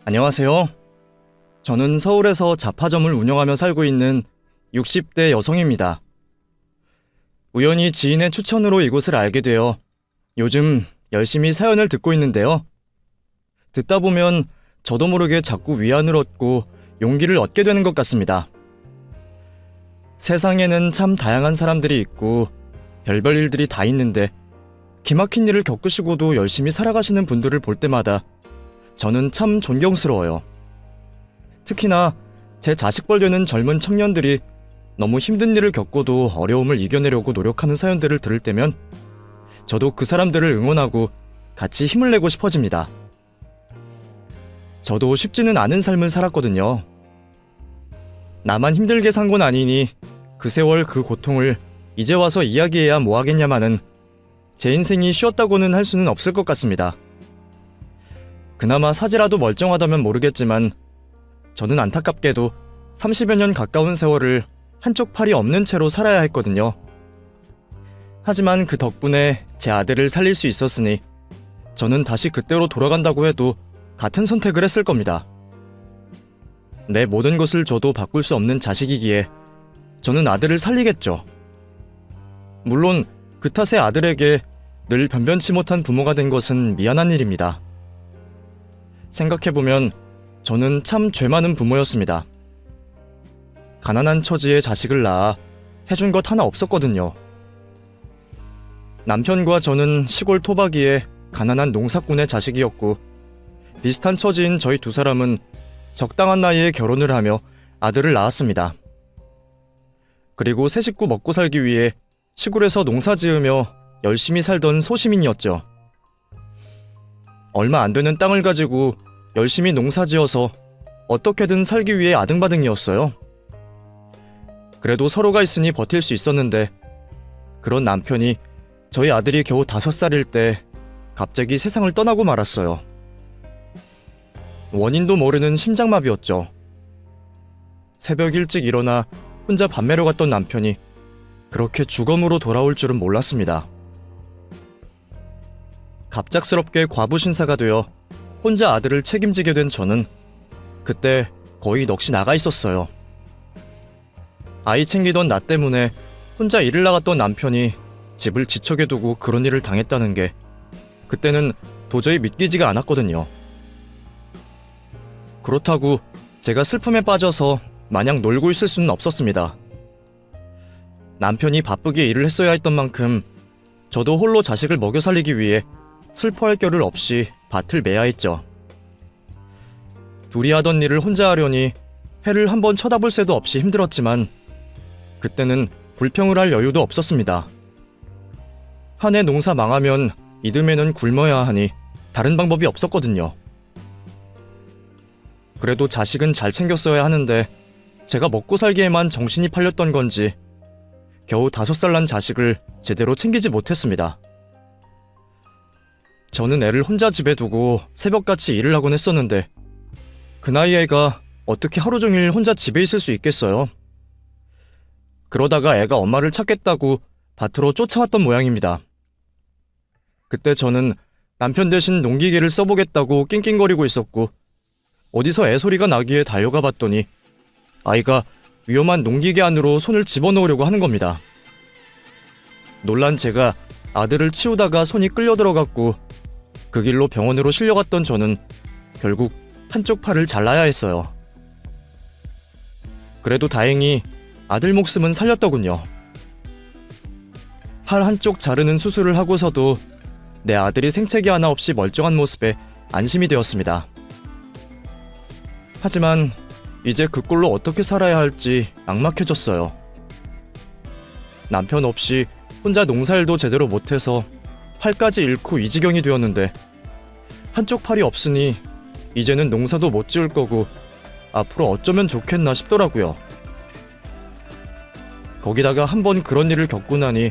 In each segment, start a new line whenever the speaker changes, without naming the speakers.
안녕하세요. 저는 서울에서 잡화점을 운영하며 살고 있는 60대 여성입니다. 우연히 지인의 추천으로 이곳을 알게 되어 요즘 열심히 사연을 듣고 있는데요. 듣다 보면 저도 모르게 자꾸 위안을 얻고 용기를 얻게 되는 것 같습니다. 세상에는 참 다양한 사람들이 있고 별별 일들이 다 있는데 기막힌 일을 겪으시고도 열심히 살아가시는 분들을 볼 때마다 저는 참 존경스러워요. 특히나 제 자식뻘 되는 젊은 청년들이 너무 힘든 일을 겪고도 어려움을 이겨내려고 노력하는 사연들을 들을 때면 저도 그 사람들을 응원하고 같이 힘을 내고 싶어집니다. 저도 쉽지는 않은 삶을 살았거든요. 나만 힘들게 산 건 아니니 그 세월 그 고통을 이제 와서 이야기해야 뭐하겠냐마는 제 인생이 쉬었다고는 할 수는 없을 것 같습니다. 그나마 사지라도 멀쩡하다면 모르겠지만 저는 안타깝게도 30여 년 가까운 세월을 한쪽 팔이 없는 채로 살아야 했거든요. 하지만 그 덕분에 제 아들을 살릴 수 있었으니 저는 다시 그때로 돌아간다고 해도 같은 선택을 했을 겁니다. 내 모든 것을 줘도 바꿀 수 없는 자식이기에 저는 아들을 살리겠죠. 물론 그 탓에 아들에게 늘 변변치 못한 부모가 된 것은 미안한 일입니다. 생각해보면 저는 참 죄 많은 부모였습니다. 가난한 처지에 자식을 낳아 해준 것 하나 없었거든요. 남편과 저는 시골 토박이의 가난한 농사꾼의 자식이었고 비슷한 처지인 저희 두 사람은 적당한 나이에 결혼을 하며 아들을 낳았습니다. 그리고 새 식구 먹고 살기 위해 시골에서 농사 지으며 열심히 살던 소시민이었죠. 얼마 안 되는 땅을 가지고 열심히 농사 지어서 어떻게든 살기 위해 아등바등이었어요. 그래도 서로가 있으니 버틸 수 있었는데 그런 남편이 저희 아들이 겨우 5살일 때 갑자기 세상을 떠나고 말았어요. 원인도 모르는 심장마비였죠. 새벽 일찍 일어나 혼자 밥 매러 갔던 남편이 그렇게 주검으로 돌아올 줄은 몰랐습니다. 갑작스럽게 과부 신사가 되어 혼자 아들을 책임지게 된 저는 그때 거의 넋이 나가 있었어요. 아이 챙기던 나 때문에 혼자 일을 나갔던 남편이 집을 지척에 두고 그런 일을 당했다는 게 그때는 도저히 믿기지가 않았거든요. 그렇다고 제가 슬픔에 빠져서 마냥 놀고 있을 수는 없었습니다. 남편이 바쁘게 일을 했어야 했던 만큼 저도 홀로 자식을 먹여 살리기 위해 슬퍼할 겨를 없이 밭을 매야 했죠. 둘이 하던 일을 혼자 하려니 해를 한번 쳐다볼 새도 없이 힘들었지만 그때는 불평을 할 여유도 없었습니다. 한 해 농사 망하면 이듬해는 굶어야 하니 다른 방법이 없었거든요. 그래도 자식은 잘 챙겼어야 하는데 제가 먹고 살기에만 정신이 팔렸던 건지 겨우 5살 난 자식을 제대로 챙기지 못했습니다. 저는 애를 혼자 집에 두고 새벽같이 일을 하곤 했었는데 그 나이 애가 어떻게 하루 종일 혼자 집에 있을 수 있겠어요? 그러다가 애가 엄마를 찾겠다고 밭으로 쫓아왔던 모양입니다. 그때 저는 남편 대신 농기계를 써보겠다고 낑낑거리고 있었고 어디서 애 소리가 나기에 달려가 봤더니 아이가 위험한 농기계 안으로 손을 집어넣으려고 하는 겁니다. 놀란 제가 아들을 치우다가 손이 끌려 들어갔고 그 길로 병원으로 실려갔던 저는 결국 한쪽 팔을 잘라야 했어요. 그래도 다행히 아들 목숨은 살렸더군요. 팔 한쪽 자르는 수술을 하고서도 내 아들이 생채기 하나 없이 멀쩡한 모습에 안심이 되었습니다. 하지만 이제 그 꼴로 어떻게 살아야 할지 막막해졌어요. 남편 없이 혼자 농사일도 제대로 못해서 팔까지 잃고 이 지경이 되었는데 한쪽 팔이 없으니 이제는 농사도 못 지을 거고 앞으로 어쩌면 좋겠나 싶더라고요. 거기다가 한번 그런 일을 겪고 나니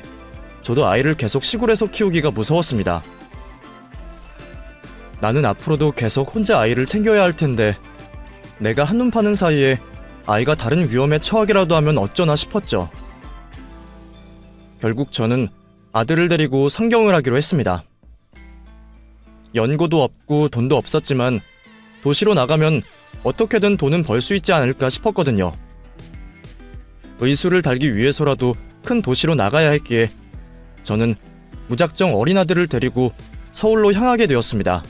저도 아이를 계속 시골에서 키우기가 무서웠습니다. 나는 앞으로도 계속 혼자 아이를 챙겨야 할 텐데 내가 한눈 파는 사이에 아이가 다른 위험에 처하기라도 하면 어쩌나 싶었죠. 결국 저는 아들을 데리고 상경을 하기로 했습니다. 연고도 없고 돈도 없었지만 도시로 나가면 어떻게든 돈은 벌 수 있지 않을까 싶었거든요. 의수를 달기 위해서라도 큰 도시로 나가야 했기에 저는 무작정 어린 아들을 데리고 서울로 향하게 되었습니다.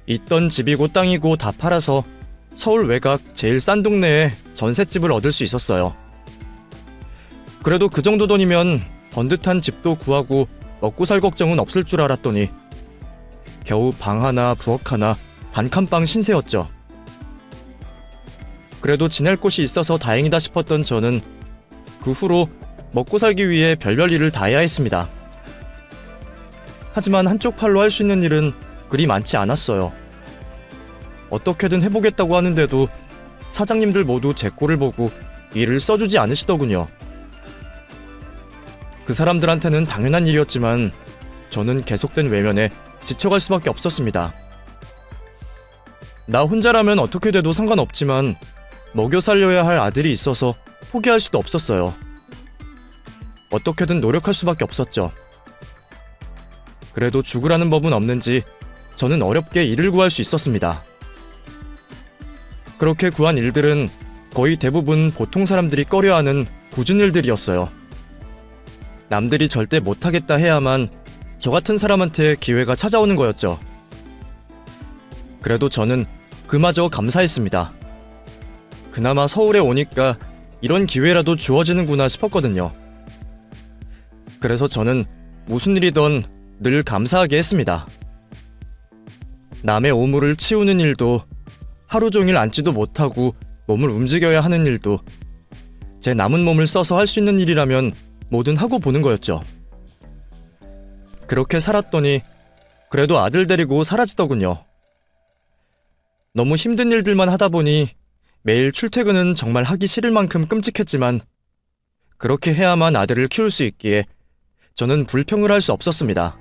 있던 집이고 땅이고 다 팔아서 서울 외곽 제일 싼 동네에 전셋집을 얻을 수 있었어요. 그래도 그 정도 돈이면 번듯한 집도 구하고 먹고 살 걱정은 없을 줄 알았더니 겨우 방 하나 부엌 하나 단칸방 신세였죠. 그래도 지낼 곳이 있어서 다행이다 싶었던 저는 그 후로 먹고 살기 위해 별별 일을 다 해야 했습니다. 하지만 한쪽 팔로 할 수 있는 일은 그리 많지 않았어요. 어떻게든 해보겠다고 하는데도 사장님들 모두 제 꼴을 보고 일을 써주지 않으시더군요. 그 사람들한테는 당연한 일이었지만 저는 계속된 외면에 지쳐갈 수밖에 없었습니다. 나 혼자라면 어떻게 돼도 상관없지만 먹여 살려야 할 아들이 있어서 포기할 수도 없었어요. 어떻게든 노력할 수밖에 없었죠. 그래도 죽으라는 법은 없는지 저는 어렵게 일을 구할 수 있었습니다. 그렇게 구한 일들은 거의 대부분 보통 사람들이 꺼려하는 굳은 일들이었어요. 남들이 절대 못하겠다 해야만 저 같은 사람한테 기회가 찾아오는 거였죠. 그래도 저는 그마저 감사했습니다. 그나마 서울에 오니까 이런 기회라도 주어지는구나 싶었거든요. 그래서 저는 무슨 일이든 늘 감사하게 했습니다. 남의 오물을 치우는 일도, 하루 종일 앉지도 못하고 몸을 움직여야 하는 일도 제 남은 몸을 써서 할 수 있는 일이라면 뭐든 하고 보는 거였죠. 그렇게 살았더니 그래도 아들 데리고 사라지더군요. 너무 힘든 일들만 하다 보니 매일 출퇴근은 정말 하기 싫을 만큼 끔찍했지만 그렇게 해야만 아들을 키울 수 있기에 저는 불평을 할 수 없었습니다.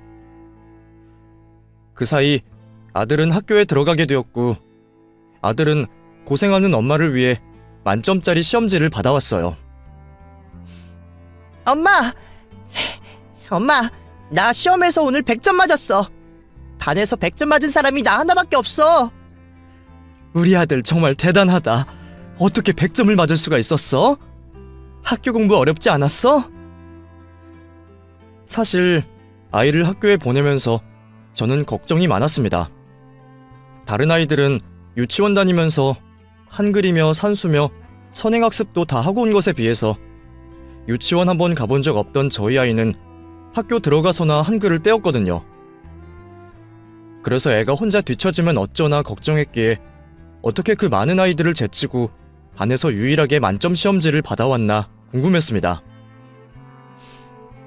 그 사이 아들은 학교에 들어가게 되었고 아들은 고생하는 엄마를 위해 만점짜리 시험지를 받아왔어요.
엄마, 나 시험에서 오늘 100점 맞았어. 반에서 100점 맞은 사람이 나 하나밖에 없어.
우리 아들 정말 대단하다. 어떻게 100점을 맞을 수가 있었어? 학교 공부 어렵지 않았어? 사실 아이를 학교에 보내면서 저는 걱정이 많았습니다. 다른 아이들은 유치원 다니면서 한글이며 산수며 선행학습도 다 하고 온 것에 비해서 유치원 한번 가본 적 없던 저희 아이는 학교 들어가서나 한글을 떼었거든요. 그래서 애가 혼자 뒤처지면 어쩌나 걱정했기에 어떻게 그 많은 아이들을 제치고 반에서 유일하게 만점 시험지를 받아왔나 궁금했습니다.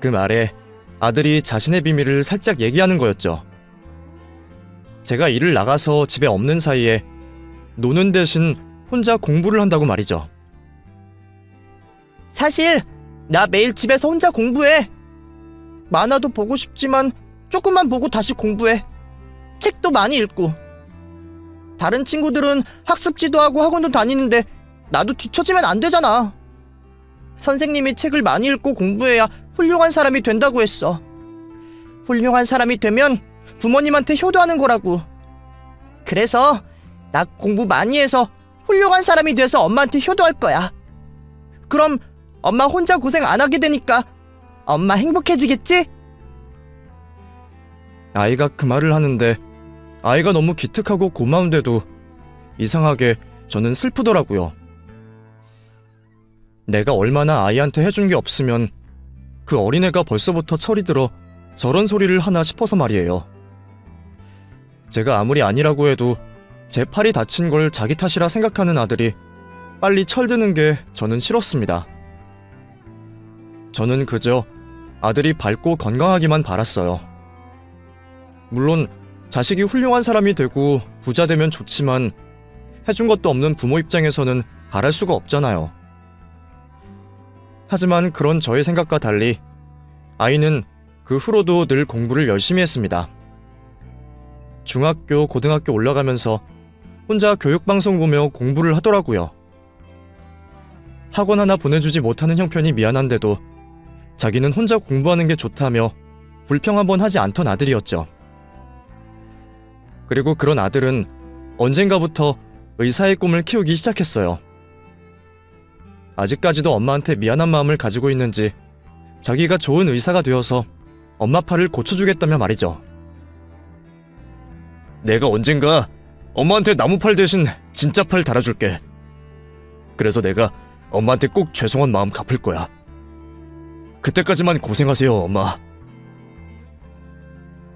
그 말에 아들이 자신의 비밀을 살짝 얘기하는 거였죠. 제가 일을 나가서 집에 없는 사이에 노는 대신 혼자 공부를 한다고 말이죠.
사실 나 매일 집에서 혼자 공부해. 만화도 보고 싶지만 조금만 보고 다시 공부해. 책도 많이 읽고. 다른 친구들은 학습지도 하고 학원도 다니는데 나도 뒤처지면 안 되잖아. 선생님이 책을 많이 읽고 공부해야 훌륭한 사람이 된다고 했어. 훌륭한 사람이 되면 부모님한테 효도하는 거라고. 그래서 나 공부 많이 해서 훌륭한 사람이 돼서 엄마한테 효도할 거야. 그럼 엄마 혼자 고생 안 하게 되니까 엄마 행복해지겠지?
아이가 그 말을 하는데 아이가 너무 기특하고 고마운데도 이상하게 저는 슬프더라고요. 내가 얼마나 아이한테 해준 게 없으면 그 어린애가 벌써부터 철이 들어 저런 소리를 하나 싶어서 말이에요. 제가 아무리 아니라고 해도 제 팔이 다친 걸 자기 탓이라 생각하는 아들이 빨리 철드는 게 저는 싫었습니다. 저는 그저 아들이 밝고 건강하기만 바랐어요. 물론 자식이 훌륭한 사람이 되고 부자 되면 좋지만 해준 것도 없는 부모 입장에서는 바랄 수가 없잖아요. 하지만 그런 저의 생각과 달리 아이는 그 후로도 늘 공부를 열심히 했습니다. 중학교, 고등학교 올라가면서 혼자 교육방송 보며 공부를 하더라고요. 학원 하나 보내주지 못하는 형편이 미안한데도 자기는 혼자 공부하는 게 좋다며 불평 한번 하지 않던 아들이었죠. 그리고 그런 아들은 언젠가부터 의사의 꿈을 키우기 시작했어요. 아직까지도 엄마한테 미안한 마음을 가지고 있는지 자기가 좋은 의사가 되어서 엄마 팔을 고쳐주겠다며 말이죠. 내가 언젠가 엄마한테 나무팔 대신 진짜 팔 달아줄게. 그래서 내가 엄마한테 꼭 죄송한 마음 갚을 거야. 그때까지만 고생하세요, 엄마.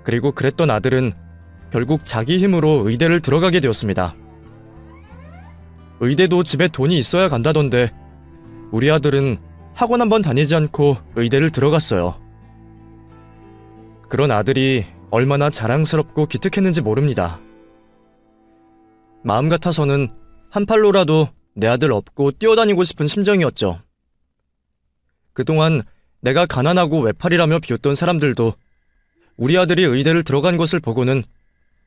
그리고 그랬던 아들은 결국 자기 힘으로 의대를 들어가게 되었습니다. 의대도 집에 돈이 있어야 간다던데 우리 아들은 학원 한번 다니지 않고 의대를 들어갔어요. 그런 아들이 얼마나 자랑스럽고 기특했는지 모릅니다. 마음 같아서는 한 팔로라도 내 아들 업고 뛰어다니고 싶은 심정이었죠. 그동안 내가 가난하고 외팔이라며 비웃던 사람들도 우리 아들이 의대를 들어간 것을 보고는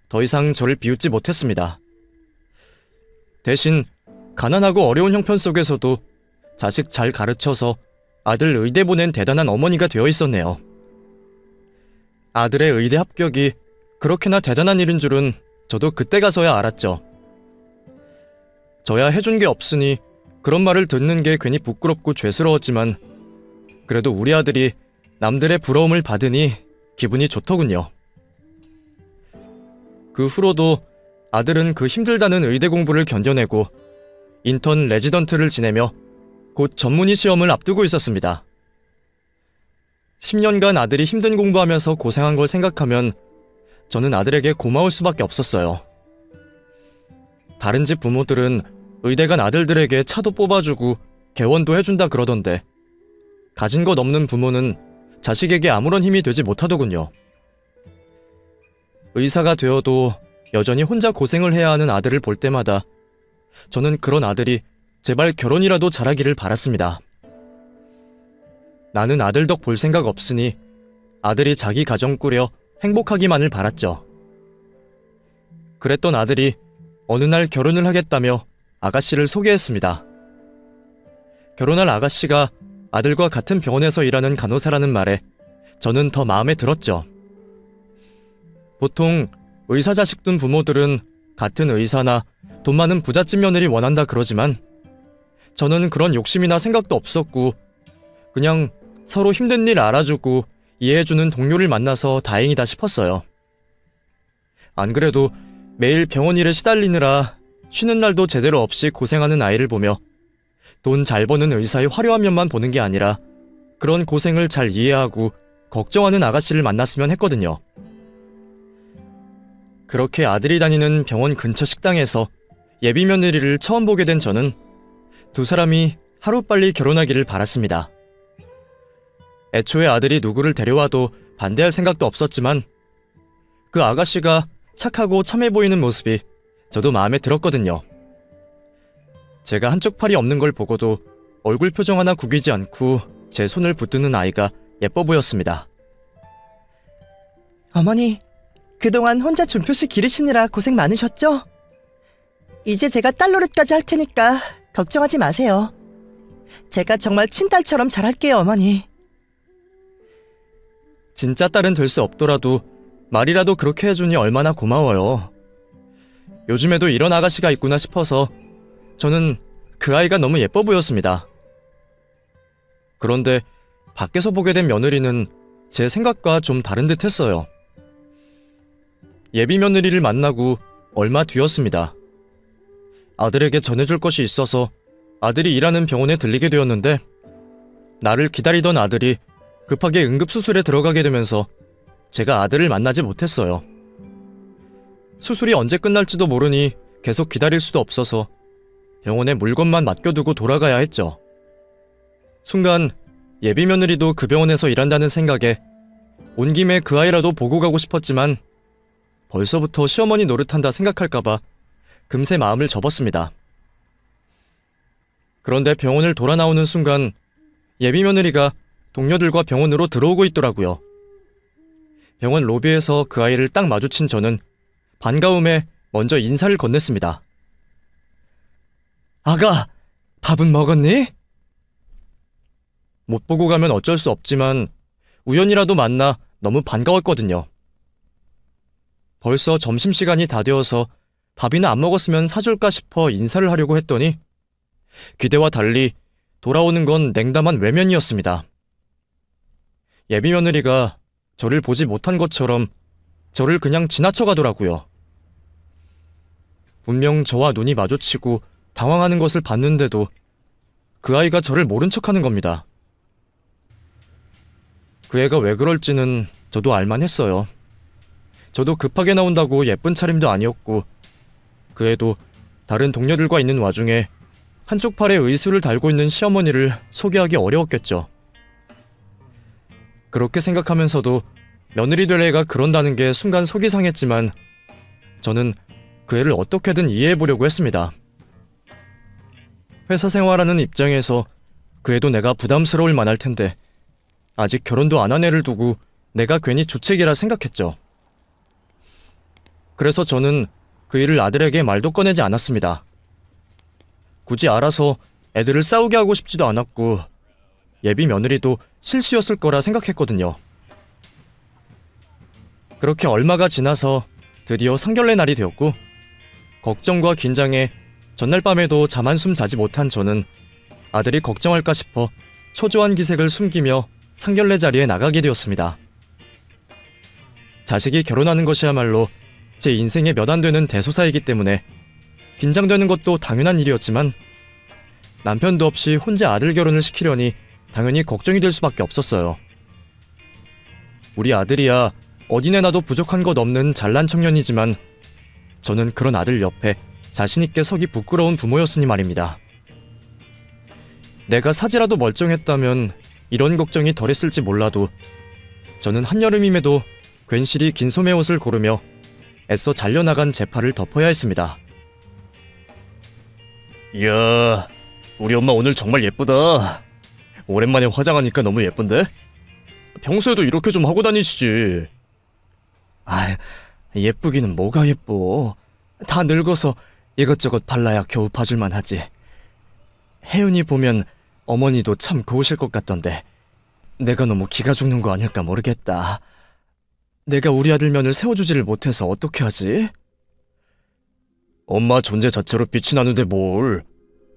더 이상 저를 비웃지 못했습니다. 대신 가난하고 어려운 형편 속에서도 자식 잘 가르쳐서 아들 의대 보낸 대단한 어머니가 되어 있었네요. 아들의 의대 합격이 그렇게나 대단한 일인 줄은 저도 그때 가서야 알았죠. 저야 해준 게 없으니 그런 말을 듣는 게 괜히 부끄럽고 죄스러웠지만 그래도 우리 아들이 남들의 부러움을 받으니 기분이 좋더군요. 그 후로도 아들은 그 힘들다는 의대 공부를 견뎌내고 인턴 레지던트를 지내며 곧 전문의 시험을 앞두고 있었습니다. 10년간 아들이 힘든 공부하면서 고생한 걸 생각하면 저는 아들에게 고마울 수밖에 없었어요. 다른 집 부모들은 의대 간 아들들에게 차도 뽑아주고 개원도 해준다 그러던데 가진 것 없는 부모는 자식에게 아무런 힘이 되지 못하더군요. 의사가 되어도 여전히 혼자 고생을 해야 하는 아들을 볼 때마다 저는 그런 아들이 제발 결혼이라도 잘하기를 바랐습니다. 나는 아들 덕 볼 생각 없으니 아들이 자기 가정 꾸려 행복하기만을 바랐죠. 그랬던 아들이 어느 날 결혼을 하겠다며 아가씨를 소개했습니다. 결혼할 아가씨가 아들과 같은 병원에서 일하는 간호사라는 말에 저는 더 마음에 들었죠. 보통 의사 자식 둔 부모들은 같은 의사나 돈 많은 부잣집 며느리 원한다 그러지만 저는 그런 욕심이나 생각도 없었고 그냥 서로 힘든 일 알아주고 이해해주는 동료를 만나서 다행이다 싶었어요. 안 그래도 매일 병원 일에 시달리느라 쉬는 날도 제대로 없이 고생하는 아이를 보며 돈 잘 버는 의사의 화려한 면만 보는 게 아니라 그런 고생을 잘 이해하고 걱정하는 아가씨를 만났으면 했거든요. 그렇게 아들이 다니는 병원 근처 식당에서 예비 며느리를 처음 보게 된 저는 두 사람이 하루빨리 결혼하기를 바랐습니다. 애초에 아들이 누구를 데려와도 반대할 생각도 없었지만 그 아가씨가 착하고 참해 보이는 모습이 저도 마음에 들었거든요. 제가 한쪽 팔이 없는 걸 보고도 얼굴 표정 하나 구기지 않고 제 손을 붙드는 아이가 예뻐 보였습니다.
어머니, 그동안 혼자 준표씨 기르시느라 고생 많으셨죠? 이제 제가 딸 노릇까지 할 테니까 걱정하지 마세요. 제가 정말 친딸처럼 잘할게요, 어머니.
진짜 딸은 될 수 없더라도 말이라도 그렇게 해주니 얼마나 고마워요. 요즘에도 이런 아가씨가 있구나 싶어서 저는 그 아이가 너무 예뻐 보였습니다. 그런데 밖에서 보게 된 며느리는 제 생각과 좀 다른 듯 했어요. 예비 며느리를 만나고 얼마 뒤였습니다. 아들에게 전해줄 것이 있어서 아들이 일하는 병원에 들리게 되었는데 나를 기다리던 아들이 급하게 응급수술에 들어가게 되면서 제가 아들을 만나지 못했어요. 수술이 언제 끝날지도 모르니 계속 기다릴 수도 없어서 병원에 물건만 맡겨두고 돌아가야 했죠. 순간 예비 며느리도 그 병원에서 일한다는 생각에 온 김에 그 아이라도 보고 가고 싶었지만 벌써부터 시어머니 노릇한다 생각할까봐 금세 마음을 접었습니다. 그런데 병원을 돌아 나오는 순간 예비 며느리가 동료들과 병원으로 들어오고 있더라고요. 병원 로비에서 그 아이를 딱 마주친 저는 반가움에 먼저 인사를 건넸습니다. 아가, 밥은 먹었니? 못 보고 가면 어쩔 수 없지만 우연이라도 만나 너무 반가웠거든요. 벌써 점심시간이 다 되어서 밥이나 안 먹었으면 사줄까 싶어 인사를 하려고 했더니 기대와 달리 돌아오는 건 냉담한 외면이었습니다. 예비 며느리가 저를 보지 못한 것처럼 저를 그냥 지나쳐 가더라고요. 분명 저와 눈이 마주치고 당황하는 것을 봤는데도 그 아이가 저를 모른 척하는 겁니다. 그 애가 왜 그럴지는 저도 알만했어요. 저도 급하게 나온다고 예쁜 차림도 아니었고 그 애도 다른 동료들과 있는 와중에 한쪽 팔에 의수를 달고 있는 시어머니를 소개하기 어려웠겠죠. 그렇게 생각하면서도 며느리 될 애가 그런다는 게 순간 속이 상했지만 저는 그 애를 어떻게든 이해해보려고 했습니다. 회사 생활하는 입장에서 그 애도 내가 부담스러울 만할 텐데 아직 결혼도 안 한 애를 두고 내가 괜히 주책이라 생각했죠. 그래서 저는 그 일을 아들에게 말도 꺼내지 않았습니다. 굳이 알아서 애들을 싸우게 하고 싶지도 않았고 예비 며느리도 실수였을 거라 생각했거든요. 그렇게 얼마가 지나서 드디어 상견례 날이 되었고 걱정과 긴장에 전날 밤에도 잠 한숨 자지 못한 저는 아들이 걱정할까 싶어 초조한 기색을 숨기며 상견례 자리에 나가게 되었습니다. 자식이 결혼하는 것이야말로 제 인생에 몇 안 되는 대소사이기 때문에 긴장되는 것도 당연한 일이었지만 남편도 없이 혼자 아들 결혼을 시키려니 당연히 걱정이 될 수밖에 없었어요. 우리 아들이야 어디 내놔도 부족한 것 없는 잘난 청년이지만 저는 그런 아들 옆에 자신있게 서기 부끄러운 부모였으니 말입니다. 내가 사지라도 멀쩡했다면 이런 걱정이 덜했을지 몰라도 저는 한여름임에도 괜시리 긴 소매 옷을 고르며 애써 잘려나간 제 팔을 덮어야 했습니다. 이야, 우리 엄마 오늘 정말 예쁘다. 오랜만에 화장하니까 너무 예쁜데? 평소에도 이렇게 좀 하고 다니시지. 아, 예쁘기는 뭐가 예뻐. 다 늙어서 이것저것 발라야 겨우 봐줄만 하지. 혜은이 보면 어머니도 참 고우실 것 같던데 내가 너무 기가 죽는 거 아닐까 모르겠다. 내가 우리 아들 면을 세워주지를 못해서 어떻게 하지? 엄마 존재 자체로 빛이 나는데 뭘.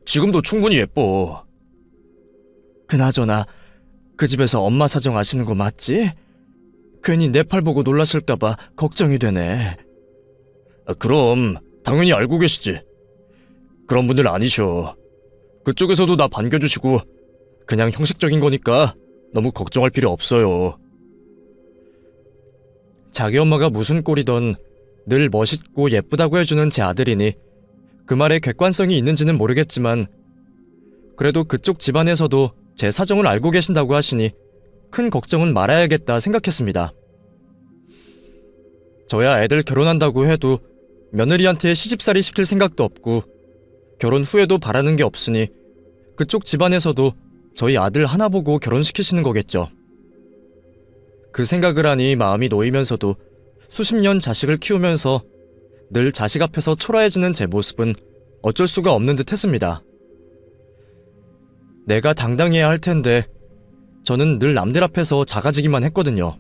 지금도 충분히 예뻐. 그나저나 그 집에서 엄마 사정 아시는 거 맞지? 괜히 내 팔 보고 놀라실까봐 걱정이 되네. 그럼 당연히 알고 계시지. 그런 분들 아니셔. 그쪽에서도 나 반겨주시고 그냥 형식적인 거니까 너무 걱정할 필요 없어요. 자기 엄마가 무슨 꼴이던 늘 멋있고 예쁘다고 해주는 제 아들이니 그 말에 객관성이 있는지는 모르겠지만 그래도 그쪽 집안에서도 제 사정을 알고 계신다고 하시니 큰 걱정은 말아야겠다 생각했습니다. 저야 애들 결혼한다고 해도 며느리한테 시집살이 시킬 생각도 없고 결혼 후에도 바라는 게 없으니 그쪽 집안에서도 저희 아들 하나 보고 결혼시키시는 거겠죠. 그 생각을 하니 마음이 놓이면서도 수십 년 자식을 키우면서 늘 자식 앞에서 초라해지는 제 모습은 어쩔 수가 없는 듯 했습니다. 내가 당당해야 할 텐데 저는 늘 남들 앞에서 작아지기만 했거든요.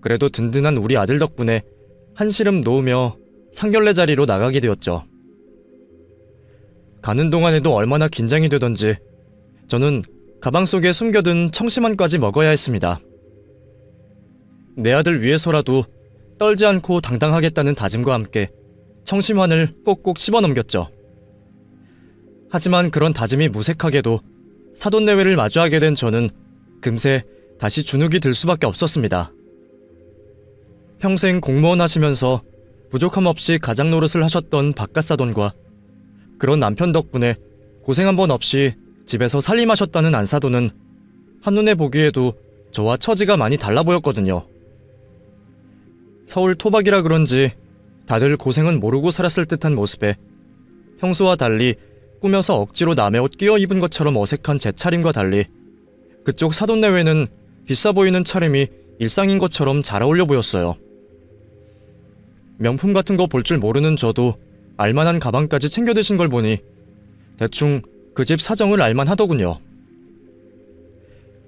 그래도 든든한 우리 아들 덕분에 한시름 놓으며 상견례 자리로 나가게 되었죠. 가는 동안에도 얼마나 긴장이 되던지 저는 가방 속에 숨겨둔 청심환까지 먹어야 했습니다. 내 아들 위해서라도 떨지 않고 당당하겠다는 다짐과 함께 청심환을 꼭꼭 씹어넘겼죠. 하지만 그런 다짐이 무색하게도 사돈내외를 마주하게 된 저는 금세 다시 주눅이 들 수밖에 없었습니다. 평생 공무원 하시면서 부족함 없이 가장 노릇을 하셨던 바깥사돈과 그런 남편 덕분에 고생 한 번 없이 집에서 살림하셨다는 안사돈은 한눈에 보기에도 저와 처지가 많이 달라 보였거든요. 서울 토박이라 그런지 다들 고생은 모르고 살았을 듯한 모습에 평소와 달리 꾸며서 억지로 남의 옷 끼워 입은 것처럼 어색한 제 차림과 달리 그쪽 사돈내외는 비싸 보이는 차림이 일상인 것처럼 잘 어울려 보였어요. 명품 같은 거 볼 줄 모르는 저도 알만한 가방까지 챙겨 드신 걸 보니 대충 그 집 사정을 알만 하더군요.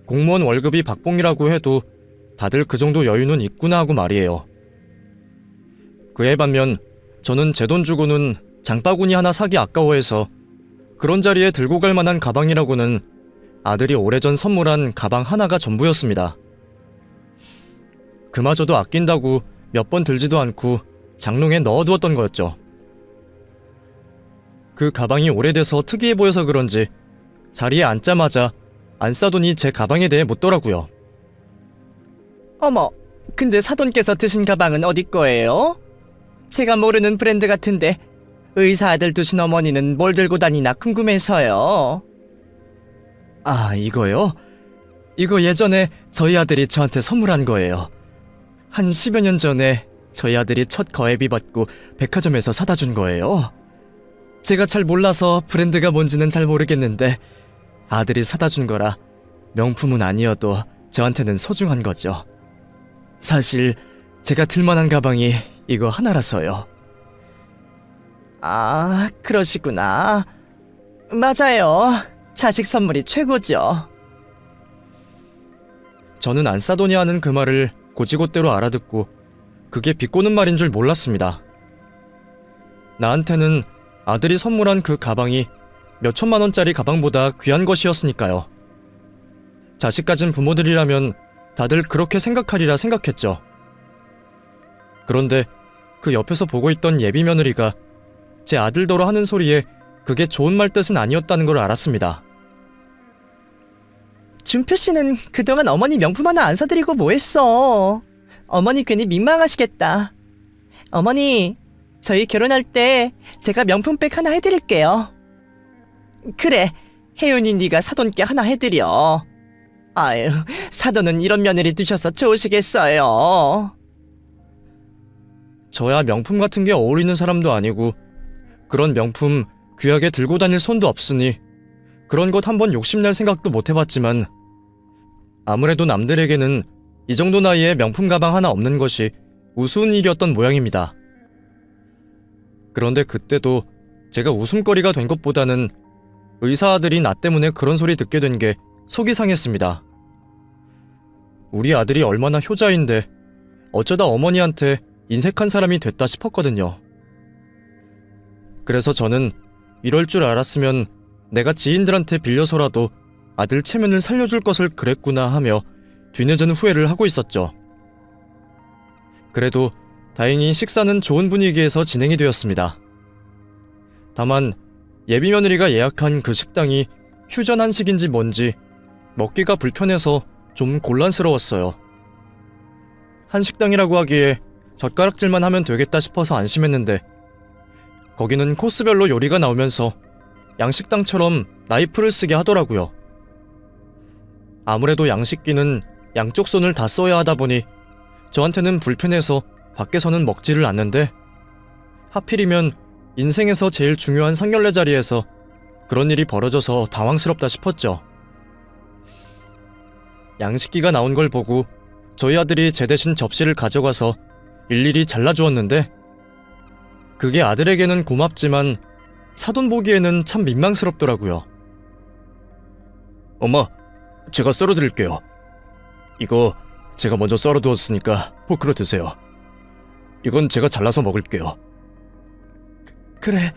공무원 월급이 박봉이라고 해도 다들 그 정도 여유는 있구나 하고 말이에요. 그에 반면 저는 제 돈 주고는 장바구니 하나 사기 아까워해서 그런 자리에 들고 갈 만한 가방이라고는 아들이 오래전 선물한 가방 하나가 전부였습니다. 그마저도 아낀다고 몇 번 들지도 않고 장롱에 넣어두었던 거였죠. 그 가방이 오래돼서 특이해 보여서 그런지 자리에 앉자마자 안 싸더니 제 가방에 대해 묻더라고요.
어머, 근데 사돈께서 드신 가방은 어디 거예요? 제가 모르는 브랜드 같은데 의사 아들 두신 어머니는 뭘 들고 다니나 궁금해서요.
아, 이거요? 이거 예전에 저희 아들이 저한테 선물한 거예요. 한 10여 년 전에 저희 아들이 첫 거액이 받고 백화점에서 사다 준 거예요. 제가 잘 몰라서 브랜드가 뭔지는 잘 모르겠는데 아들이 사다 준 거라 명품은 아니어도 저한테는 소중한 거죠. 사실 제가 들만한 가방이 이거 하나라서요.
아, 그러시구나. 맞아요. 자식 선물이 최고죠.
저는 안 싸더니 하는 그 말을 곧이곧대로 알아듣고 그게 비꼬는 말인 줄 몰랐습니다. 나한테는 아들이 선물한 그 가방이 몇 천만 원짜리 가방보다 귀한 것이었으니까요. 자식 가진 부모들이라면 다들 그렇게 생각하리라 생각했죠. 그런데 그 옆에서 보고 있던 예비 며느리가 제 아들더러 하는 소리에 그게 좋은 말 뜻은 아니었다는 걸 알았습니다.
준표 씨는 그동안 어머니 명품 하나 안 사드리고 뭐 했어? 어머니 괜히 민망하시겠다. 어머니, 저희 결혼할 때 제가 명품백 하나 해드릴게요. 그래, 혜윤이 네가 사돈께 하나 해드려. 아유, 사돈은 이런 며느리 두셔서 좋으시겠어요.
저야 명품 같은 게 어울리는 사람도 아니고 그런 명품 귀하게 들고 다닐 손도 없으니 그런 것 한번 욕심낼 생각도 못 해봤지만 아무래도 남들에게는 이 정도 나이에 명품 가방 하나 없는 것이 우스운 일이었던 모양입니다. 그런데 그때도 제가 웃음거리가 된 것보다는 의사 아들이 나 때문에 그런 소리 듣게 된 게 속이 상했습니다. 우리 아들이 얼마나 효자인데 어쩌다 어머니한테 인색한 사람이 됐다 싶었거든요. 그래서 저는 이럴 줄 알았으면 내가 지인들한테 빌려서라도 아들 체면을 살려줄 것을 그랬구나 하며 뒤늦은 후회를 하고 있었죠. 그래도 다행히 식사는 좋은 분위기에서 진행이 되었습니다. 다만 예비 며느리가 예약한 그 식당이 휴전 한식인지 뭔지 먹기가 불편해서 좀 곤란스러웠어요. 한식당이라고 하기에 젓가락질만 하면 되겠다 싶어서 안심했는데 거기는 코스별로 요리가 나오면서 양식당처럼 나이프를 쓰게 하더라고요. 아무래도 양식기는 양쪽 손을 다 써야 하다 보니 저한테는 불편해서 밖에서는 먹지를 않는데 하필이면 인생에서 제일 중요한 상견례 자리에서 그런 일이 벌어져서 당황스럽다 싶었죠. 양식기가 나온 걸 보고 저희 아들이 제 대신 접시를 가져가서 일일이 잘라주었는데 그게 아들에게는 고맙지만 사돈 보기에는 참 민망스럽더라고요. 엄마, 제가 썰어드릴게요. 이거 제가 먼저 썰어두었으니까 포크로 드세요. 이건 제가 잘라서 먹을게요. 그래,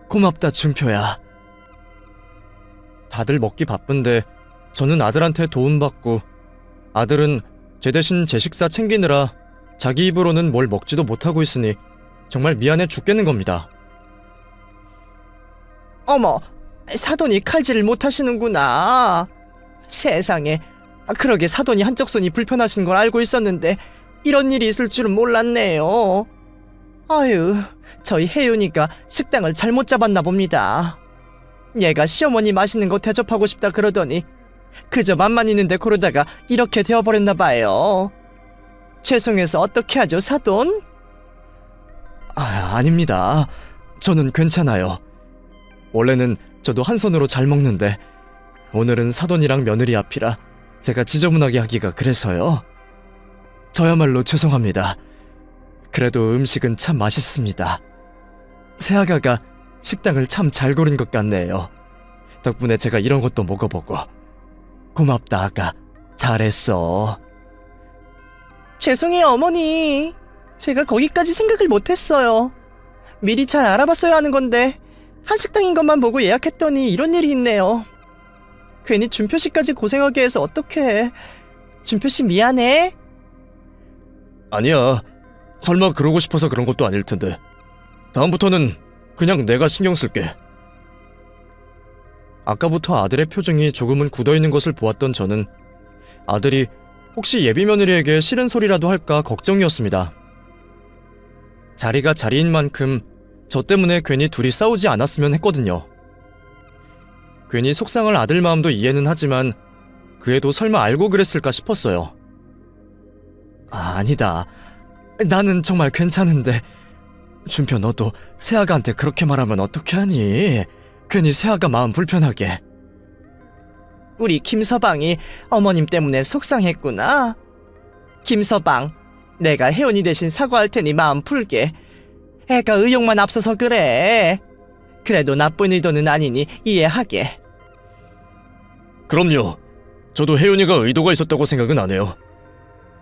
고맙다 준표야. 다들 먹기 바쁜데 저는 아들한테 도움받고 아들은 제 대신 제 식사 챙기느라 자기 입으로는 뭘 먹지도 못하고 있으니 정말 미안해 죽겠는 겁니다.
어머, 사돈이 칼질을 못하시는구나. 세상에, 그러게 사돈이 한쪽 손이 불편하신 걸 알고 있었는데 이런 일이 있을 줄은 몰랐네요. 아유, 저희 혜윤이가 식당을 잘못 잡았나 봅니다. 얘가 시어머니 맛있는 거 대접하고 싶다 그러더니 그저 맘만 있는데 고르다가 이렇게 되어버렸나 봐요. 죄송해서 어떻게 하죠, 사돈?
아닙니다. 저는 괜찮아요. 원래는 저도 한 손으로 잘 먹는데 오늘은 사돈이랑 며느리 앞이라 제가 지저분하게 하기가 그래서요. 저야말로 죄송합니다. 그래도 음식은 참 맛있습니다. 새아가가 식당을 참 잘 고른 것 같네요. 덕분에 제가 이런 것도 먹어보고. 고맙다 아가. 잘했어.
죄송해요, 어머니. 제가 거기까지 생각을 못했어요. 미리 잘 알아봤어야 하는 건데 한식당인 것만 보고 예약했더니 이런 일이 있네요. 괜히 준표씨까지 고생하게 해서 어떡해. 준표씨 미안해.
아니야. 설마 그러고 싶어서 그런 것도 아닐 텐데. 다음부터는 그냥 내가 신경 쓸게. 아까부터 아들의 표정이 조금은 굳어있는 것을 보았던 저는 아들이 혹시 예비 며느리에게 싫은 소리라도 할까 걱정이었습니다. 자리가 자리인 만큼 저 때문에 괜히 둘이 싸우지 않았으면 했거든요. 괜히 속상할 아들 마음도 이해는 하지만 그 애도 설마 알고 그랬을까 싶었어요. 아니다. 나는 정말 괜찮은데. 준표, 너도 세아가한테 그렇게 말하면 어떻게 하니? 괜히 세아가 마음 불편하게.
우리 김서방이 어머님 때문에 속상했구나. 김서방, 내가 혜원이 대신 사과할 테니 마음 풀게. 애가 의욕만 앞서서 그래. 그래도 나쁜 의도는 아니니 이해하게.
그럼요. 저도 혜윤이가 의도가 있었다고 생각은 안 해요.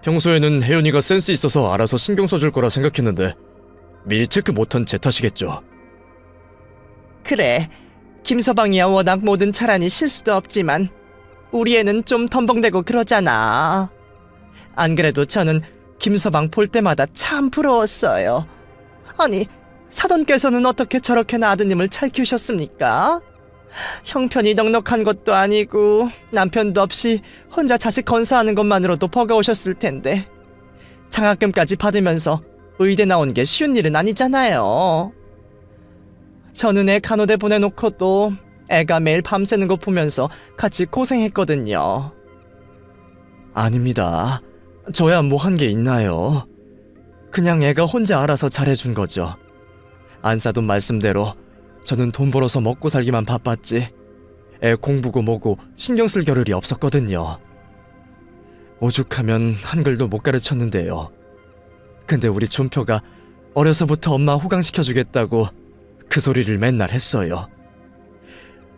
평소에는 혜윤이가 센스 있어서 알아서 신경 써줄 거라 생각했는데 미리 체크 못한 제 탓이겠죠.
그래, 김서방이야 워낙 모든 차라니 실수도 없지만 우리 애는 좀 덤벙대고 그러잖아. 안 그래도 저는 김서방 볼 때마다 참 부러웠어요. 아니, 사돈께서는 어떻게 저렇게나 아드님을 잘 키우셨습니까? 형편이 넉넉한 것도 아니고 남편도 없이 혼자 자식 건사하는 것만으로도 버거우셨을 텐데 장학금까지 받으면서 의대 나온 게 쉬운 일은 아니잖아요. 저는 애 간호대 보내놓고도 애가 매일 밤새는 거 보면서 같이 고생했거든요.
아닙니다. 저야 뭐 한 게 있나요? 그냥 애가 혼자 알아서 잘해준 거죠. 안사돈 말씀대로 저는 돈 벌어서 먹고 살기만 바빴지 애 공부고 뭐고 신경 쓸 겨를이 없었거든요. 오죽하면 한글도 못 가르쳤는데요. 근데 우리 준표가 어려서부터 엄마 호강시켜주겠다고 그 소리를 맨날 했어요.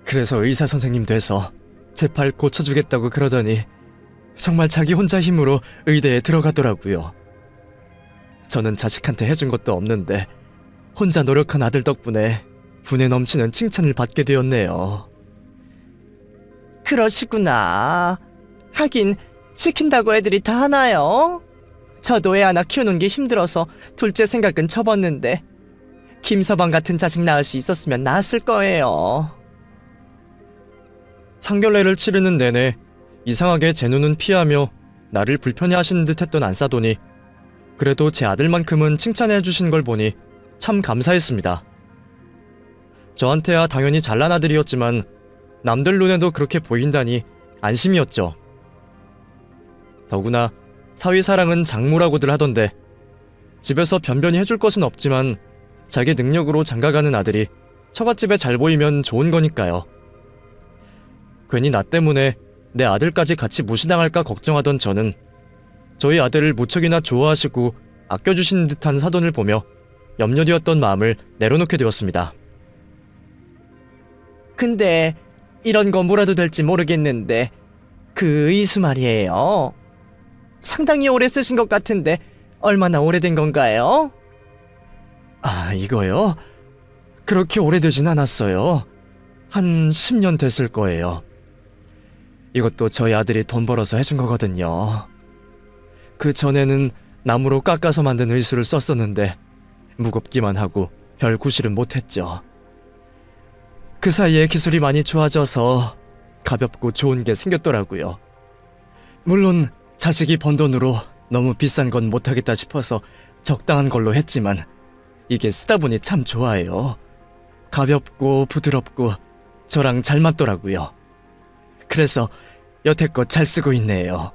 그래서 의사 선생님 돼서 제 팔 고쳐주겠다고 그러더니 정말 자기 혼자 힘으로 의대에 들어가더라고요. 저는 자식한테 해준 것도 없는데 혼자 노력한 아들 덕분에 분에 넘치는 칭찬을 받게 되었네요.
그러시구나. 하긴 시킨다고 애들이 다 하나요? 저도 애 하나 키우는 게 힘들어서 둘째 생각은 접었는데 김서방 같은 자식 낳을 수 있었으면 낳았을 거예요.
상견례를 치르는 내내 이상하게 제 눈은 피하며 나를 불편해하시는 듯했던 안사돈이 그래도 제 아들만큼은 칭찬해 주신 걸 보니 참 감사했습니다. 저한테야 당연히 잘난 아들이었지만 남들 눈에도 그렇게 보인다니 안심이었죠. 더구나 사위사랑은 장모라고들 하던데 집에서 변변히 해줄 것은 없지만 자기 능력으로 장가가는 아들이 처갓집에 잘 보이면 좋은 거니까요. 괜히 나 때문에 내 아들까지 같이 무시당할까 걱정하던 저는 저희 아들을 무척이나 좋아하시고 아껴주시는 듯한 사돈을 보며 염려되었던 마음을 내려놓게 되었습니다.
근데 이런 거 물어도 될지 모르겠는데 그 의수 말이에요. 상당히 오래 쓰신 것 같은데 얼마나 오래된 건가요?
아, 이거요? 그렇게 오래되진 않았어요. 한 10년 됐을 거예요. 이것도 저희 아들이 돈 벌어서 해준 거거든요. 그 전에는 나무로 깎아서 만든 의수를 썼었는데 무겁기만 하고 별 구실은 못했죠. 그 사이에 기술이 많이 좋아져서 가볍고 좋은 게 생겼더라고요. 물론 자식이 번 돈으로 너무 비싼 건 못하겠다 싶어서 적당한 걸로 했지만 이게 쓰다 보니 참 좋아요. 가볍고 부드럽고 저랑 잘 맞더라고요. 그래서 여태껏 잘 쓰고 있네요.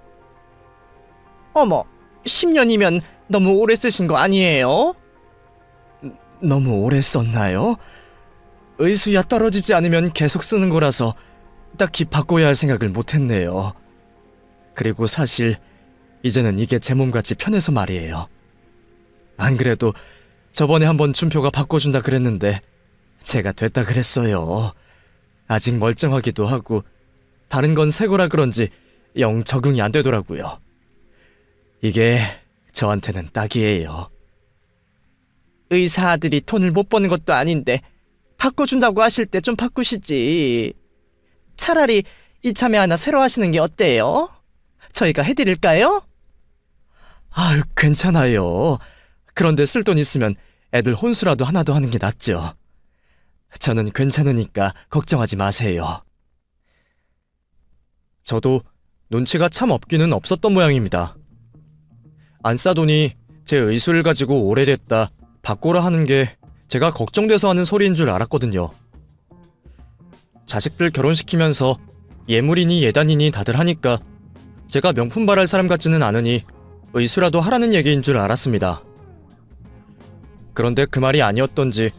어머, 10년이면 너무 오래 쓰신 거 아니에요?
너무 오래 썼나요? 의수야 떨어지지 않으면 계속 쓰는 거라서 딱히 바꿔야 할 생각을 못했네요. 그리고 사실 이제는 이게 제 몸같이 편해서 말이에요. 안 그래도 저번에 한번 준표가 바꿔준다 그랬는데 제가 됐다 그랬어요. 아직 멀쩡하기도 하고 다른 건 새 거라 그런지 영 적응이 안 되더라고요. 이게 저한테는 딱이에요.
의사 아들이 돈을 못 버는 것도 아닌데 바꿔준다고 하실 때 좀 바꾸시지. 차라리 이참에 하나 새로 하시는 게 어때요? 저희가 해드릴까요?
아유, 괜찮아요. 그런데 쓸 돈 있으면 애들 혼수라도 하나 더 하는 게 낫죠. 저는 괜찮으니까 걱정하지 마세요. 저도 눈치가 참 없기는 없었던 모양입니다. 안 싸더니 제 의술을 가지고 오래됐다 바꾸라 하는 게 제가 걱정돼서 하는 소리인 줄 알았거든요. 자식들 결혼시키면서 예물이니 예단이니 다들 하니까 제가 명품 바랄 사람 같지는 않으니 의수라도 하라는 얘기인 줄 알았습니다. 그런데 그 말이 아니었던지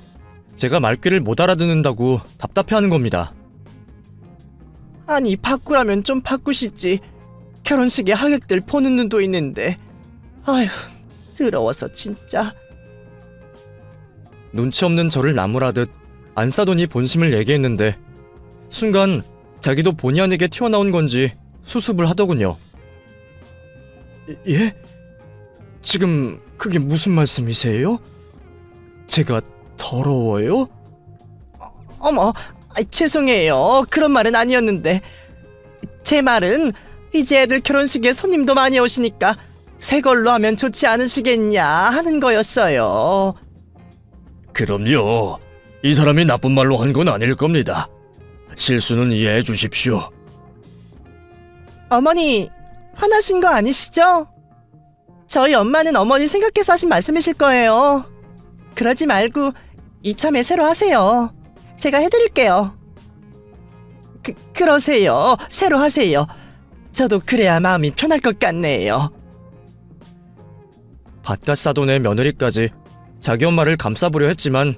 제가 말귀를 못 알아듣는다고 답답해하는 겁니다.
아니, 바꾸라면 좀 바꾸시지. 결혼식에 하객들 보는 눈도 있는데. 아휴, 더러워서 진짜.
눈치 없는 저를 나무라듯 안 싸더니 본심을 얘기했는데 순간 자기도 본의 아니게 튀어나온 건지 수습을 하더군요. 예? 지금 그게 무슨 말씀이세요? 제가 더러워요?
어머, 죄송해요. 그런 말은 아니었는데. 제 말은 이제 애들 결혼식에 손님도 많이 오시니까 새 걸로 하면 좋지 않으시겠냐 하는 거였어요.
그럼요. 이 사람이 나쁜 말로 한 건 아닐 겁니다. 실수는 이해해 주십시오.
어머니, 화나신 거 아니시죠? 저희 엄마는 어머니 생각해서 하신 말씀이실 거예요. 그러지 말고 이참에 새로 하세요. 제가 해드릴게요. 그러세요. 새로 하세요. 저도 그래야 마음이 편할 것 같네요.
바깥 사돈의 며느리까지 자기 엄마를 감싸보려 했지만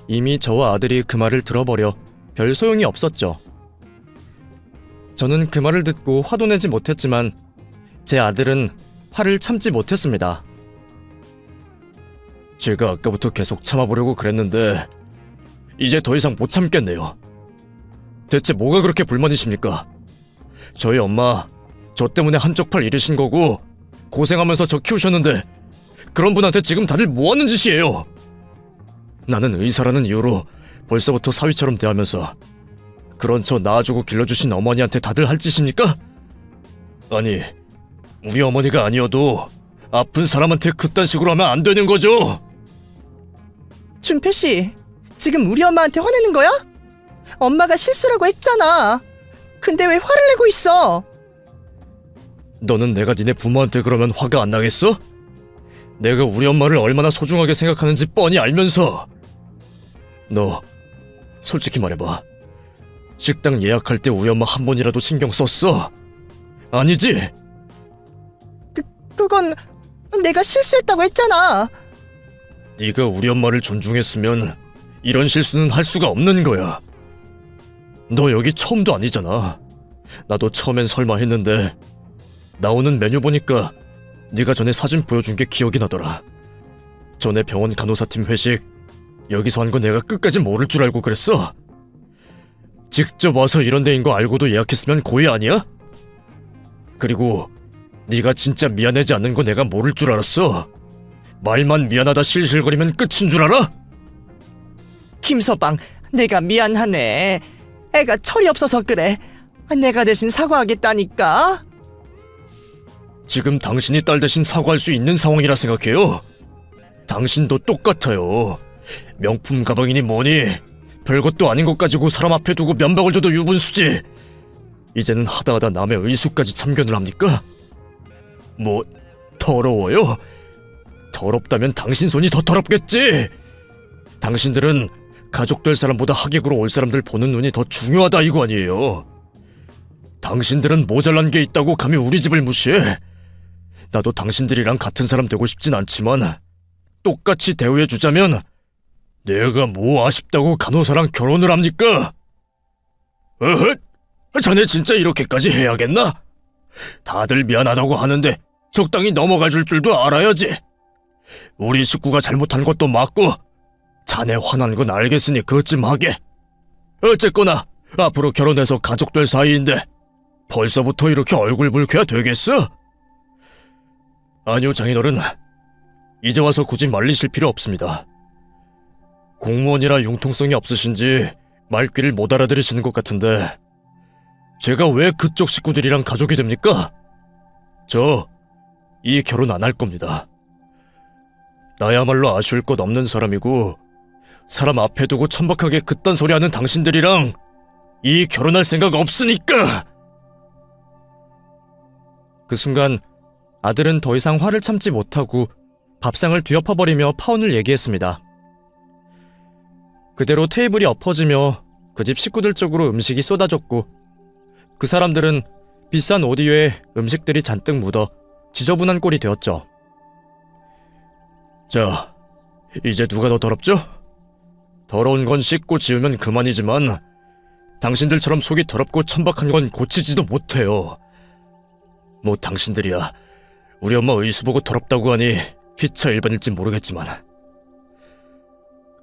이미 저와 아들이 그 말을 들어버려 별 소용이 없었죠. 저는 그 말을 듣고 화도 내지 못했지만 제 아들은 화를 참지 못했습니다. 제가 아까부터 계속 참아보려고 그랬는데 이제 더 이상 못 참겠네요. 대체 뭐가 그렇게 불만이십니까? 저희 엄마 저 때문에 한쪽 팔 잃으신 거고 고생하면서 저 키우셨는데 그런 분한테 지금 다들 뭐 하는 짓이에요? 나는 의사라는 이유로 벌써부터 사위처럼 대하면서 그런 저 낳아주고 길러주신 어머니한테 다들 할 짓입니까? 아니, 우리 어머니가 아니어도 아픈 사람한테 그딴 식으로 하면 안 되는 거죠?
준표 씨, 지금 우리 엄마한테 화내는 거야? 엄마가 실수라고 했잖아. 근데 왜 화를 내고 있어?
너는 내가 니네 부모한테 그러면 화가 안 나겠어? 내가 우리 엄마를 얼마나 소중하게 생각하는지 뻔히 알면서. 너 솔직히 말해봐. 식당 예약할 때 우리 엄마 한 번이라도 신경 썼어? 아니지?
그건 내가 실수했다고 했잖아.
네가 우리 엄마를 존중했으면 이런 실수는 할 수가 없는 거야. 너 여기 처음도 아니잖아. 나도 처음엔 설마 했는데 나오는 메뉴 보니까 네가 전에 사진 보여준 게 기억이 나더라. 전에 병원 간호사팀 회식 여기서 한 거 내가 끝까지 모를 줄 알고 그랬어. 직접 와서 이런 데인 거 알고도 예약했으면 고의 아니야? 그리고 네가 진짜 미안하지 않는 거 내가 모를 줄 알았어. 말만 미안하다 실실거리면 끝인 줄 알아?
김서방, 내가 미안하네. 애가 철이 없어서 그래. 내가 대신 사과하겠다니까.
지금 당신이 딸 대신 사과할 수 있는 상황이라 생각해요. 당신도 똑같아요. 명품 가방이니 뭐니 별것도 아닌 것 가지고 사람 앞에 두고 면박을 줘도 유분수지. 이제는 하다하다 남의 의수까지 참견을 합니까? 뭐 더러워요? 더럽다면 당신 손이 더 더럽겠지. 당신들은 가족 될 사람보다 하객으로 올 사람들 보는 눈이 더 중요하다 이거 아니에요. 당신들은 모자란 게 있다고 감히 우리 집을 무시해. 나도 당신들이랑 같은 사람 되고 싶진 않지만 똑같이 대우해주자면 내가 뭐 아쉽다고 간호사랑 결혼을 합니까? 어헛! 자네 진짜 이렇게까지 해야겠나? 다들 미안하다고 하는데 적당히 넘어가 줄 줄도 알아야지. 우리 식구가 잘못한 것도 맞고 자네 화난 건 알겠으니 그쯤 하게. 어쨌거나 앞으로 결혼해서 가족 될 사이인데 벌써부터 이렇게 얼굴 붉혀야 되겠어? 아니요, 장인어른.
이제 와서 굳이 말리실 필요 없습니다. 공무원이라 융통성이 없으신지 말귀를 못 알아들으시는 것 같은데 제가 왜 그쪽 식구들이랑 가족이 됩니까? 저 이 결혼 안 할 겁니다. 나야말로 아쉬울 것 없는 사람이고 사람 앞에 두고 천박하게 그딴 소리 하는 당신들이랑 이 결혼할 생각 없으니까!
그 순간 아들은 더 이상 화를 참지 못하고 밥상을 뒤엎어버리며 파혼을 얘기했습니다. 그대로 테이블이 엎어지며 그 집 식구들 쪽으로 음식이 쏟아졌고 그 사람들은 비싼 옷 위에 음식들이 잔뜩 묻어 지저분한 꼴이 되었죠.
자, 이제 누가 더 더럽죠? 더러운 건 씻고 지우면 그만이지만 당신들처럼 속이 더럽고 천박한 건 고치지도 못해요. 뭐 당신들이야 우리 엄마 의수 보고 더럽다고 하니 피차 일반일지 모르겠지만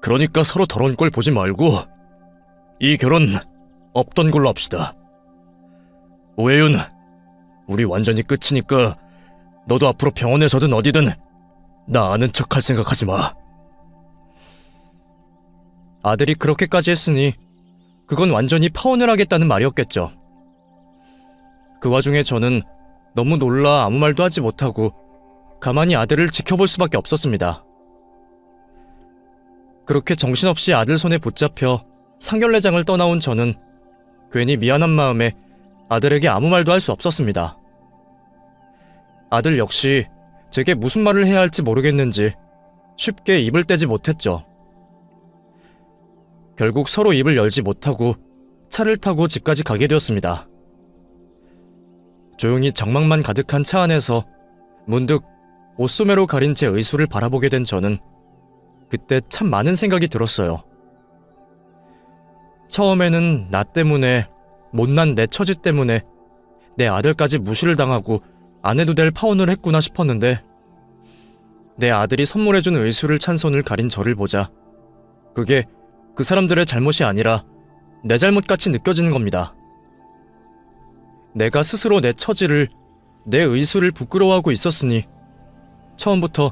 그러니까 서로 더러운 꼴 보지 말고 이 결혼 없던 걸로 합시다. 오해윤, 우리 완전히 끝이니까 너도 앞으로 병원에서든 어디든 나 아는 척 할 생각 하지 마.
아들이 그렇게까지 했으니 그건 완전히 파혼을 하겠다는 말이었겠죠. 그 와중에 저는 너무 놀라 아무 말도 하지 못하고 가만히 아들을 지켜볼 수밖에 없었습니다. 그렇게 정신없이 아들 손에 붙잡혀 상견례장을 떠나온 저는 괜히 미안한 마음에 아들에게 아무 말도 할 수 없었습니다. 아들 역시 제게 무슨 말을 해야 할지 모르겠는지 쉽게 입을 떼지 못했죠. 결국 서로 입을 열지 못하고 차를 타고 집까지 가게 되었습니다. 조용히 정막만 가득한 차 안에서 문득 옷소매로 가린 제 의수를 바라보게 된 저는 그때 참 많은 생각이 들었어요. 처음에는 나 때문에, 못난 내 처지 때문에 내 아들까지 무시를 당하고 안 해도 될 파혼을 했구나 싶었는데 내 아들이 선물해준 의수를 찬 손을 가린 저를 보자 그게 그 사람들의 잘못이 아니라 내 잘못같이 느껴지는 겁니다. 내가 스스로 내 처지를, 내 의수를 부끄러워하고 있었으니 처음부터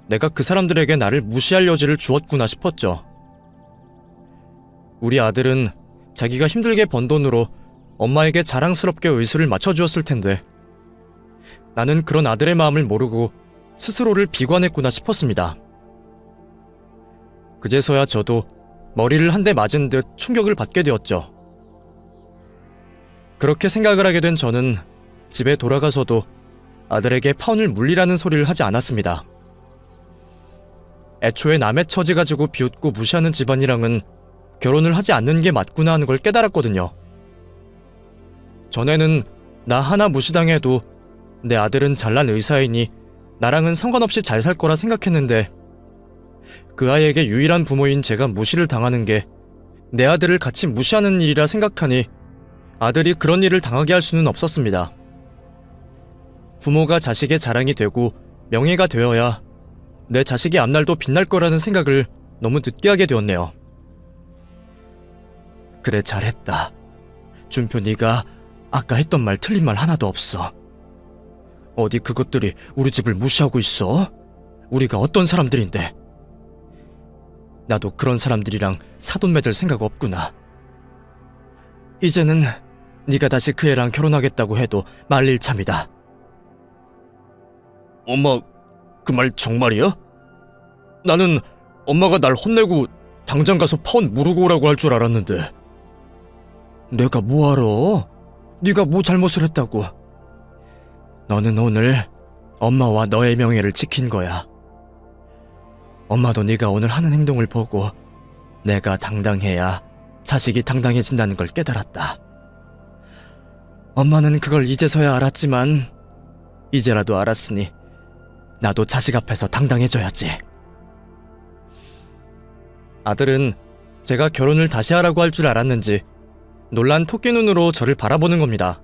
내가 그 사람들에게 나를 무시할 여지를 주었구나 싶었죠. 우리 아들은 자기가 힘들게 번 돈으로 엄마에게 자랑스럽게 의수를 맞춰주었을 텐데 나는 그런 아들의 마음을 모르고 스스로를 비관했구나 싶었습니다. 그제서야 저도 머리를 한 대 맞은 듯 충격을 받게 되었죠. 그렇게 생각을 하게 된 저는 집에 돌아가서도 아들에게 파혼을 물리라는 소리를 하지 않았습니다. 애초에 남의 처지 가지고 비웃고 무시하는 집안이랑은 결혼을 하지 않는 게 맞구나 하는 걸 깨달았거든요. 전에는 나 하나 무시당해도 내 아들은 잘난 의사이니 나랑은 상관없이 잘 살 거라 생각했는데 그 아이에게 유일한 부모인 제가 무시를 당하는 게 내 아들을 같이 무시하는 일이라 생각하니 아들이 그런 일을 당하게 할 수는 없었습니다. 부모가 자식의 자랑이 되고 명예가 되어야 내 자식의 앞날도 빛날 거라는 생각을 너무 늦게 하게 되었네요. 그래, 잘했다. 준표, 네가 아까 했던 말 틀린 말 하나도 없어. 어디 그것들이 우리 집을 무시하고 있어? 우리가 어떤 사람들인데? 나도 그런 사람들이랑 사돈 맺을 생각 없구나. 이제는 네가 다시 그 애랑 결혼하겠다고 해도 말릴 참이다.
엄마, 그 말 정말이야? 나는 엄마가 날 혼내고 당장 가서 파혼 무르고 오라고 할 줄 알았는데.
내가 뭐 알아? 네가 뭐 잘못을 했다고. 너는 오늘 엄마와 너의 명예를 지킨 거야. 엄마도 네가 오늘 하는 행동을 보고 내가 당당해야 자식이 당당해진다는 걸 깨달았다. 엄마는 그걸 이제서야 알았지만 이제라도 알았으니 나도 자식 앞에서 당당해져야지. 아들은 제가 결혼을 다시 하라고 할 줄 알았는지 놀란 토끼 눈으로 저를 바라보는 겁니다.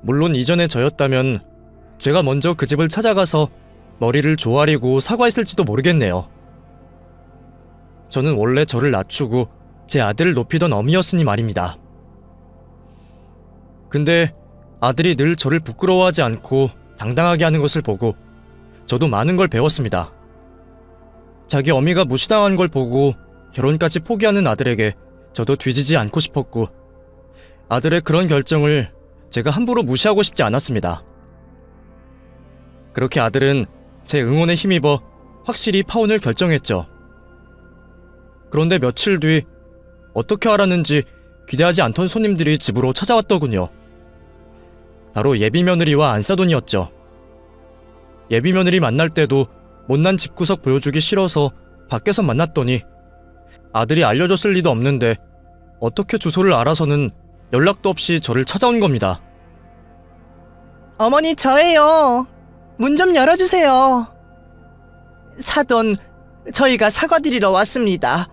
물론 이전에 저였다면 제가 먼저 그 집을 찾아가서 머리를 조아리고 사과했을지도 모르겠네요. 저는 원래 저를 낮추고 제 아들을 높이던 어미였으니 말입니다. 근데 아들이 늘 저를 부끄러워하지 않고 당당하게 하는 것을 보고 저도 많은 걸 배웠습니다. 자기 어미가 무시당한 걸 보고 결혼까지 포기하는 아들에게 저도 뒤지지 않고 싶었고, 아들의 그런 결정을 제가 함부로 무시하고 싶지 않았습니다. 그렇게 아들은 제 응원에 힘입어 확실히 파혼을 결정했죠. 그런데 며칠 뒤 어떻게 알았는지 기대하지 않던 손님들이 집으로 찾아왔더군요. 바로 예비며느리와 안사돈이었죠. 예비며느리 만날 때도 못난 집구석 보여주기 싫어서 밖에서 만났더니 아들이 알려줬을 리도 없는데 어떻게 주소를 알아서는 연락도 없이 저를 찾아온 겁니다.
어머니, 저예요. 문 좀 열어주세요. 사돈, 저희가 사과드리러 왔습니다.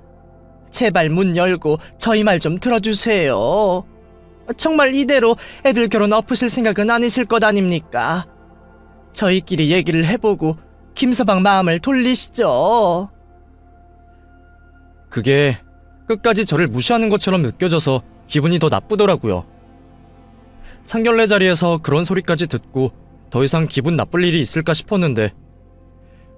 제발 문 열고 저희 말 좀 들어주세요. 정말 이대로 애들 결혼 엎으실 생각은 아니실 것 아닙니까? 저희끼리 얘기를 해보고 김서방 마음을 돌리시죠.
그게 끝까지 저를 무시하는 것처럼 느껴져서 기분이 더 나쁘더라고요. 상견례 자리에서 그런 소리까지 듣고 더 이상 기분 나쁠 일이 있을까 싶었는데,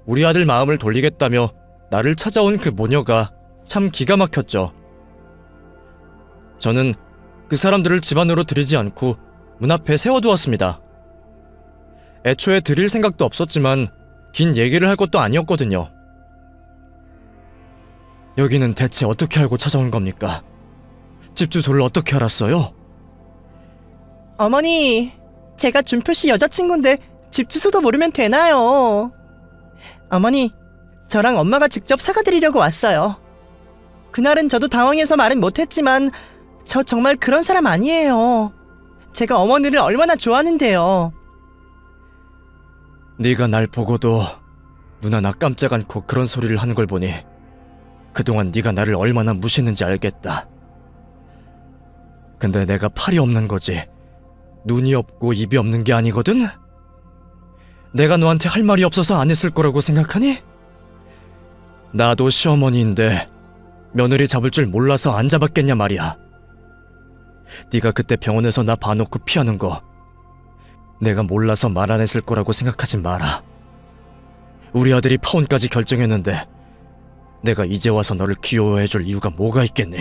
우리 아들 마음을 돌리겠다며 나를 찾아온 그 모녀가 참 기가 막혔죠. 저는 그 사람들을 집 안으로 들이지 않고 문 앞에 세워두었습니다. 애초에 드릴 생각도 없었지만 긴 얘기를 할 것도 아니었거든요. 여기는 대체 어떻게 알고 찾아온 겁니까? 집 주소를 어떻게 알았어요?
어머니, 제가 준표씨 여자친구인데 집 주소도 모르면 되나요? 어머니, 저랑 엄마가 직접 사과드리려고 왔어요. 그날은 저도 당황해서 말은 못했지만 저 정말 그런 사람 아니에요. 제가 어머니를 얼마나 좋아하는데요.
네가 날 보고도 눈 하나 깜짝 않고 그런 소리를 하는 걸 보니 그동안 네가 나를 얼마나 무시했는지 알겠다. 근데 내가 팔이 없는 거지 눈이 없고 입이 없는 게 아니거든? 내가 너한테 할 말이 없어서 안 했을 거라고 생각하니? 나도 시어머니인데 며느리 잡을 줄 몰라서 안 잡았겠냐 말이야. 네가 그때 병원에서 나 봐놓고 피하는 거 내가 몰라서 말 안 했을 거라고 생각하지 마라. 우리 아들이 파혼까지 결정했는데 내가 이제 와서 너를 귀여워해줄 이유가 뭐가 있겠니?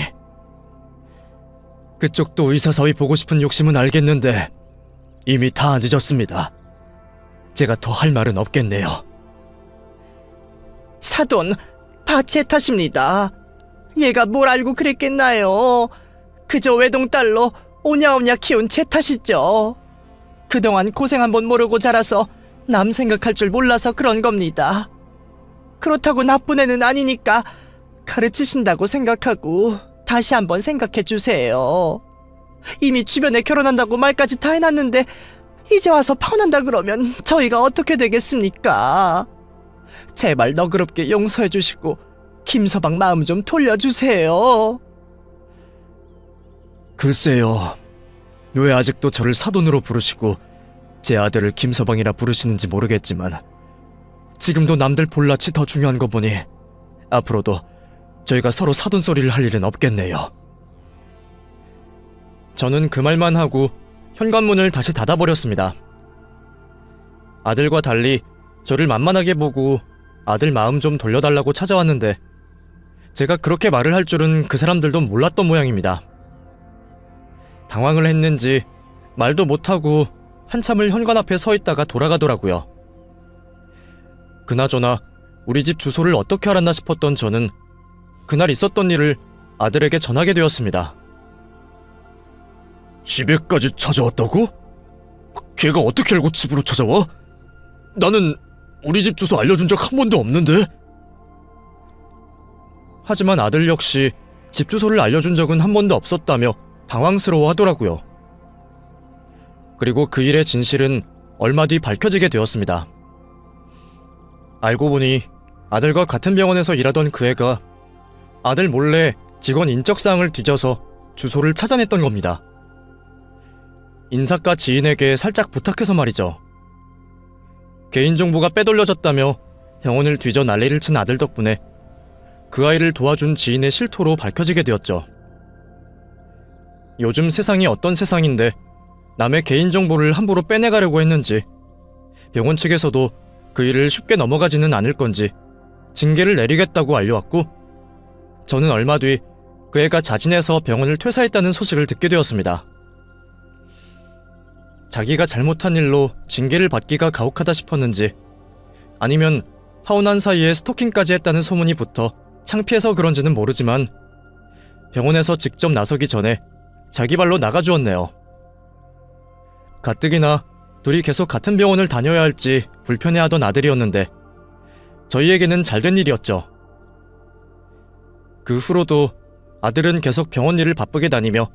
그쪽도 의사사위 보고 싶은 욕심은 알겠는데 이미 다 늦었습니다. 제가 더 할 말은 없겠네요.
사돈, 다 제 탓입니다. 얘가 뭘 알고 그랬겠나요? 그저 외동딸로 오냐오냐 키운 제 탓이죠. 그동안 고생 한번 모르고 자라서 남 생각할 줄 몰라서 그런 겁니다. 그렇다고 나쁜 애는 아니니까 가르치신다고 생각하고 다시 한번 생각해 주세요. 이미 주변에 결혼한다고 말까지 다 해놨는데 이제 와서 파혼한다 그러면 저희가 어떻게 되겠습니까? 제발 너그럽게 용서해 주시고 김서방 마음 좀 돌려주세요.
글쎄요. 왜 아직도 저를 사돈으로 부르시고 제 아들을 김서방이라 부르시는지 모르겠지만 지금도 남들 볼낯이 더 중요한 거 보니 앞으로도 저희가 서로 사돈 소리를 할 일은 없겠네요. 저는 그 말만 하고 현관문을 다시 닫아버렸습니다. 아들과 달리 저를 만만하게 보고 아들 마음 좀 돌려달라고 찾아왔는데 제가 그렇게 말을 할 줄은 그 사람들도 몰랐던 모양입니다. 당황을 했는지 말도 못하고 한참을 현관 앞에 서 있다가 돌아가더라고요. 그나저나 우리 집 주소를 어떻게 알았나 싶었던 저는 그날 있었던 일을 아들에게 전하게 되었습니다.
집에까지 찾아왔다고? 걔가 어떻게 알고 집으로 찾아와? 나는 우리 집 주소 알려준 적 한 번도 없는데?
하지만 아들 역시 집 주소를 알려준 적은 한 번도 없었다며 당황스러워 하더라고요. 그리고 그 일의 진실은 얼마 뒤 밝혀지게 되었습니다. 알고 보니 아들과 같은 병원에서 일하던 그 애가 아들 몰래 직원 인적사항을 뒤져서 주소를 찾아냈던 겁니다. 인사과 지인에게 살짝 부탁해서 말이죠. 개인정보가 빼돌려졌다며 병원을 뒤져 난리를 친 아들 덕분에 그 아이를 도와준 지인의 실토로 밝혀지게 되었죠. 요즘 세상이 어떤 세상인데 남의 개인정보를 함부로 빼내가려고 했는지 병원 측에서도 그 일을 쉽게 넘어가지는 않을 건지 징계를 내리겠다고 알려왔고, 저는 얼마 뒤 그 애가 자진해서 병원을 퇴사했다는 소식을 듣게 되었습니다. 자기가 잘못한 일로 징계를 받기가 가혹하다 싶었는지, 아니면 하온한 사이에 스토킹까지 했다는 소문이 붙어 창피해서 그런지는 모르지만 병원에서 직접 나서기 전에 자기 발로 나가주었네요. 가뜩이나 둘이 계속 같은 병원을 다녀야 할지 불편해하던 아들이었는데 저희에게는 잘된 일이었죠. 그 후로도 아들은 계속 병원 일을 바쁘게 다니며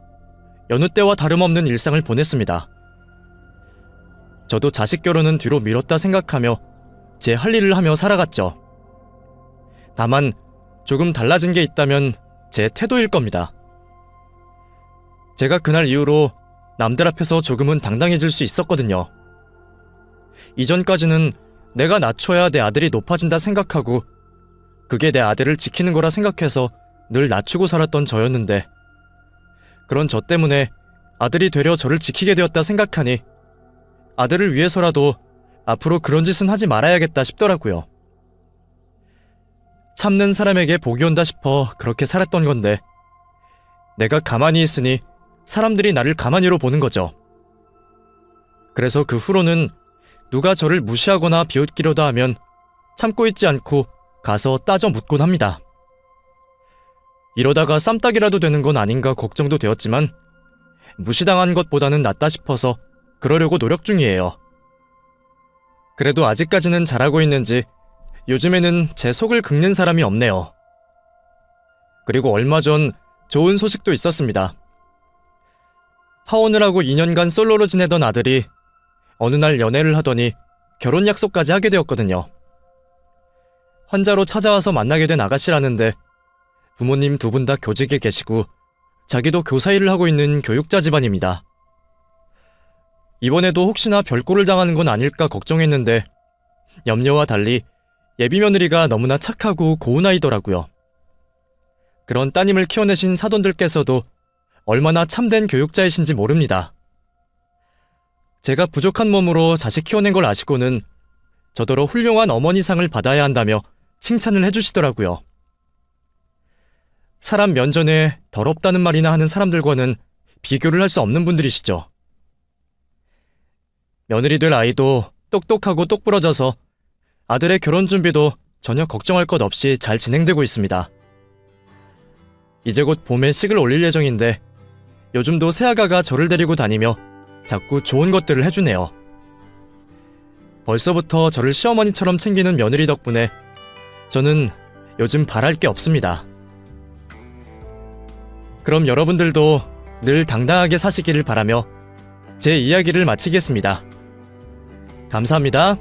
여느 때와 다름없는 일상을 보냈습니다. 저도 자식 결혼은 뒤로 미뤘다 생각하며 제 할 일을 하며 살아갔죠. 다만 조금 달라진 게 있다면 제 태도일 겁니다. 제가 그날 이후로 남들 앞에서 조금은 당당해질 수 있었거든요. 이전까지는 내가 낮춰야 내 아들이 높아진다 생각하고 그게 내 아들을 지키는 거라 생각해서 늘 낮추고 살았던 저였는데, 그런 저 때문에 아들이 되려 저를 지키게 되었다 생각하니 아들을 위해서라도 앞으로 그런 짓은 하지 말아야겠다 싶더라고요. 참는 사람에게 복이 온다 싶어 그렇게 살았던 건데, 내가 가만히 있으니 사람들이 나를 가만히로 보는 거죠. 그래서 그 후로는 누가 저를 무시하거나 비웃기려다 하면 참고 있지 않고 가서 따져 묻곤 합니다. 이러다가 쌈딱이라도 되는 건 아닌가 걱정도 되었지만 무시당한 것보다는 낫다 싶어서 그러려고 노력 중이에요. 그래도 아직까지는 잘하고 있는지 요즘에는 제 속을 긁는 사람이 없네요. 그리고 얼마 전 좋은 소식도 있었습니다. 하원을 하고 2년간 솔로로 지내던 아들이 어느 날 연애를 하더니 결혼 약속까지 하게 되었거든요. 환자로 찾아와서 만나게 된 아가씨라는데 부모님 두 분 다 교직에 계시고 자기도 교사 일을 하고 있는 교육자 집안입니다. 이번에도 혹시나 별꼴을 당하는 건 아닐까 걱정했는데 염려와 달리 예비 며느리가 너무나 착하고 고운 아이더라고요. 그런 따님을 키워내신 사돈들께서도 얼마나 참된 교육자이신지 모릅니다. 제가 부족한 몸으로 자식 키워낸 걸 아시고는 저더러 훌륭한 어머니상을 받아야 한다며 칭찬을 해주시더라고요. 사람 면전에 더럽다는 말이나 하는 사람들과는 비교를 할 수 없는 분들이시죠. 며느리 될 아이도 똑똑하고 똑부러져서 아들의 결혼 준비도 전혀 걱정할 것 없이 잘 진행되고 있습니다. 이제 곧 봄에 식을 올릴 예정인데 요즘도 새아가가 저를 데리고 다니며 자꾸 좋은 것들을 해주네요. 벌써부터 저를 시어머니처럼 챙기는 며느리 덕분에 저는 요즘 바랄 게 없습니다. 그럼 여러분들도 늘 당당하게 사시기를 바라며 제 이야기를 마치겠습니다. 감사합니다.